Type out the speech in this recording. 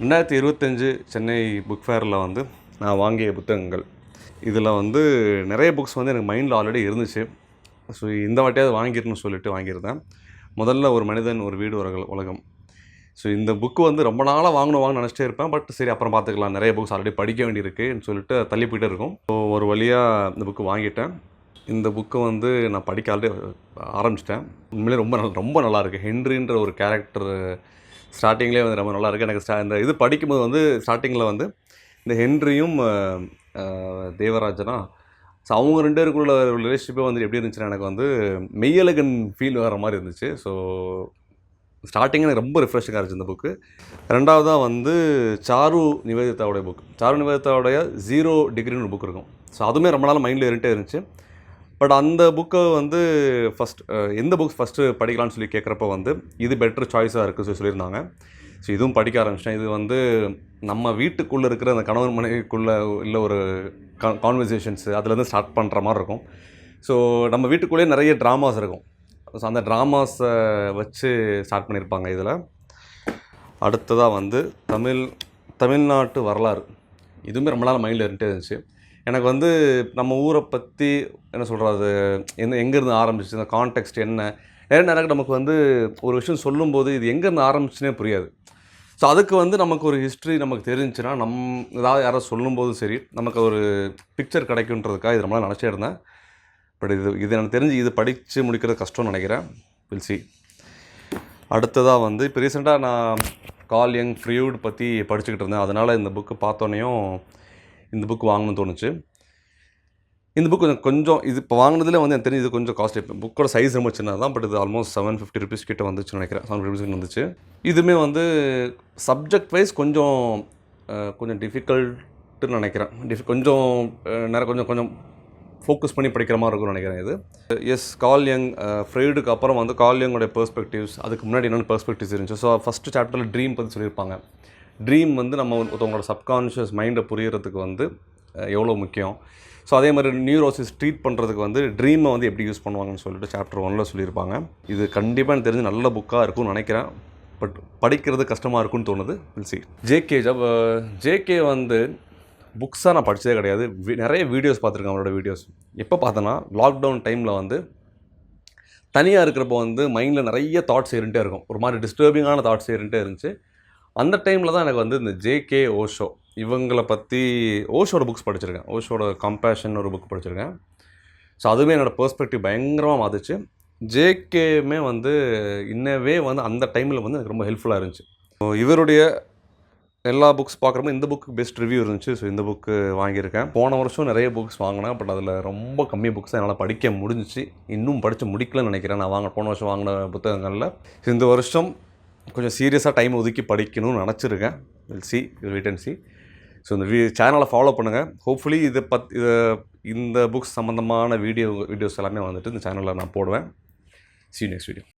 2025 Chennai book ஃபேரில் வந்து நான் வாங்கிய புத்தகங்கள் இதில் வந்து நிறைய புக்ஸ் வந்து எனக்கு மைண்டில் ஆல்ரெடி இருந்துச்சு. ஸோ இந்த வாட்டியாவது வாங்கிடணும்னு சொல்லிட்டு வாங்கியிருந்தேன். முதல்ல ஒரு மனிதன் ஒரு வீடு ஒரு உலகம். ஸோ இந்த புக்கு வந்து ரொம்ப நாளாக வாங்கணும்னு நினச்சிட்டே இருப்பேன். பட் சரி அப்புறம் பார்த்துக்கலாம், நிறைய புக்ஸ் ஆல்ரெடி படிக்க வேண்டியிருக்குன்னு சொல்லிட்டு தள்ளி போய்ட்டே இருக்கும். ஸோ ஒரு வழியாக இந்த புக்கு வாங்கிட்டேன். இந்த புக்கு வந்து நான் படிக்க ஆல்ரெடி ஆரம்பிச்சிட்டேன். உண்மையிலே ரொம்ப நல்லாயிருக்கு. ஹென்ரின்ற ஒரு கேரக்டர் ஸ்டார்டிங்லேயே வந்து ரொம்ப நல்லாயிருக்கு. எனக்கு இந்த இது படிக்கும்போது வந்து ஸ்டார்டிங்கில் வந்து இந்த ஹென்ரியும் தேவராஜனா, ஸோ அவங்க 2 பேருக்குள்ள ரிலேஷன்ஷிப்பே வந்து எப்படி இருந்துச்சுன்னா எனக்கு வந்து மெய்யழகன் ஃபீல் வர மாதிரி இருந்துச்சு. ஸோ ஸ்டார்டிங் எனக்கு ரொம்ப ரிஃப்ரெஷிங்காக இருந்துச்சு இந்த புக்கு. ரெண்டாவதாக வந்து சாரு நிவேதிதாவுடைய புக். சாரு நிவேதிதாவுடைய 0 டிகிரின்னு ஒரு புக் இருக்கும். ஸோ அதுவுமே ரொம்ப நாள் மைண்டில் இருந்துகிட்டே இருந்துச்சு. பட் அந்த புக்கை வந்து எந்த புக்ஸ் ஃபஸ்ட்டு படிக்கலான்னு சொல்லி கேட்குறப்ப வந்து இது பெட்டர் சாய்ஸாக இருக்குது சொல்லியிருந்தாங்க. ஸோ இதுவும் படிக்க ஆரம்பிச்சிட்டேன். இது வந்து நம்ம வீட்டுக்குள்ளே இருக்கிற அந்த கணவன் மனைவிக்குள்ளே இல்லை ஒரு கான்வர்சேஷன்ஸு அதுலேருந்து ஸ்டார்ட் பண்ணுற மாதிரி இருக்கும். ஸோ நம்ம வீட்டுக்குள்ளேயே நிறைய ட்ராமாஸ் இருக்கும். ஸோ அந்த ட்ராமாஸை வச்சு ஸ்டார்ட் பண்ணியிருப்பாங்க இதில். அடுத்ததாக வந்து தமிழ்நாட்டு வரலாறு. இதுவுமே ரொம்ப நாள் மைண்டில் இருந்துகிட்டே இருந்துச்சு. எனக்கு வந்து நம்ம ஊரை பற்றி என்ன சொல்கிறது, எங்கேருந்து ஆரம்பிச்சு இந்த கான்டெக்ஸ்ட் என்ன, நிறைய நேரம் நமக்கு வந்து ஒரு விஷயம் சொல்லும்போது இது எங்கேருந்து ஆரம்பிச்சுனே புரியாது. ஸோ அதுக்கு வந்து நமக்கு ஒரு ஹிஸ்ட்ரி நமக்கு தெரிஞ்சுன்னா ஏதாவது யாராவது சொல்லும்போது சரி நமக்கு ஒரு பிக்சர் கிடைக்குன்றதுக்காக இது ரொம்ப நாள் நினச்சே இருந்தேன். பட் இது எனக்கு தெரிஞ்சு இது படித்து முடிக்கிறது கஷ்டம்னு நினைக்கிறேன். Will see. அடுத்ததாக வந்து இப்போ ரீசெண்டாக நான் கார்ல் யங், ஃப்ரூய்ட் பற்றி படிச்சுக்கிட்டு இருந்தேன். அதனால் இந்த புக்கு பார்த்தோன்னையும் இந்த புக் வாங்கணும்னு தோணுச்சு. இந்த புக் கொஞ்சம் இது இப்போ வாங்கினதுல வந்து எனக்கு தெரிஞ்சு இது கொஞ்சம் காஸ்ட்லி. புக்கோட சைஸ் ரொம்ப சின்னது தான். பட் இது ஆல்மோஸ்ட் 750 ருபீஸ் கிட்ட வந்துச்சுன்னு நினைக்கிறேன். 750 ருபீஸ் வந்துச்சு. இதுவுமே வந்து சப்ஜெக்ட் வைஸ் கொஞ்சம் டிஃபிகல்ட்டுன்னு நினைக்கிறேன். கொஞ்சம் ஃபோக்கஸ் பண்ணி படிக்கிற மாதிரி இருக்கும்னு நினைக்கிறேன் இது. எஸ், கார்ல் யங், ஃப்ரெய்டுக்கு அப்புறம் வந்து கார்ல் யங்கோடைய பெர்ஸ்பெக்டிவ்ஸ், அதுக்கு முன்னாடி என்னென்ன பெர்ஸ்பெக்டிவ்ஸ் இருந்துச்சு. ஸோ ஃபஸ்ட்டு சாப்டரில் ட்ரீம் பற்றி சொல்லியிருப்பாங்க. ட்ரீம் வந்து நம்ம ஒருத்தவங்களோட சப்கான்ஷியஸ் மைண்டை புரியறதுக்கு வந்து எவ்வளோ முக்கியம். ஸோ அதே மாதிரி நியூரோசிஸ் ட்ரீட் பண்ணுறதுக்கு வந்து ட்ரீமை வந்து எப்படி யூஸ் பண்ணுவாங்கன்னு சொல்லிட்டு சாப்டர் 1 சொல்லியிருப்பாங்க. இது கண்டிப்பாக எனக்கு தெரிஞ்சு நல்ல புக்காக இருக்கும்னு நினைக்கிறேன். பட் படிக்கிறது கஷ்டமாக இருக்குன்னு தோணுது. Will see. ஜேகே வந்து புக்ஸாக நான் படித்ததே கிடையாது. நிறைய வீடியோஸ் பார்த்துருக்கேன் அவரோட வீடியோஸ். எப்போ பார்த்தேன்னா லாக்டவுன் டைமில் வந்து தனியாக இருக்கிறப்போ வந்து மைண்டில் நிறைய தாட்ஸ் இருந்துகிட்டே இருக்கும். ஒரு மாதிரி டிஸ்டர்பிங்கான தாட்ஸ் இருந்துகிட்டே இருந்துச்சு. அந்த டைமில் தான் எனக்கு வந்து இந்த ஜேகே ஓஷோ இவங்களை பற்றி ஓஷோட புக்ஸ் படிச்சிருக்கேன். ஓஷோட கம்பேஷன் ஒரு புக் படிச்சிருக்கேன். ஸோ அதுவுமே என்னோடய பெர்ஸ்பெக்டிவ் பயங்கரமாக மாற்றுச்சு. ஜேகேமே வந்து இன்னவே வந்து அந்த டைமில் வந்து எனக்கு ரொம்ப ஹெல்ப்ஃபுல்லாக இருந்துச்சு. இவருடைய எல்லா புக்ஸ் பார்க்குறப்போ இந்த புக்கு பெஸ்ட் ரிவ்யூ இருந்துச்சு. ஸோ இந்த புக்கு வாங்கியிருக்கேன். போன வருஷம் நிறைய புக்ஸ் வாங்கினேன். பட் அதில் ரொம்ப கம்மி புக்ஸ் என்னால் படிக்க முடிஞ்சிச்சு. இன்னும் படித்து முடிக்கலன்னு நினைக்கிறேன். நான் போன வருஷம் வாங்கின புத்தகங்களில் இந்த வருஷம் கொஞ்சம் சீரியஸாக டைம் ஒதுக்கி படிக்கணும்னு நினச்சிருக்கேன். Will see, wait and see. So இந்த சேனலை ஃபாலோ பண்ணுங்கள். ஹோப்ஃபுல்லி இந்த புக்ஸ் சம்மந்தமான வீடியோஸ் எல்லாமே வந்துட்டு இந்த சேனலில் நான் போடுவேன். See you next video.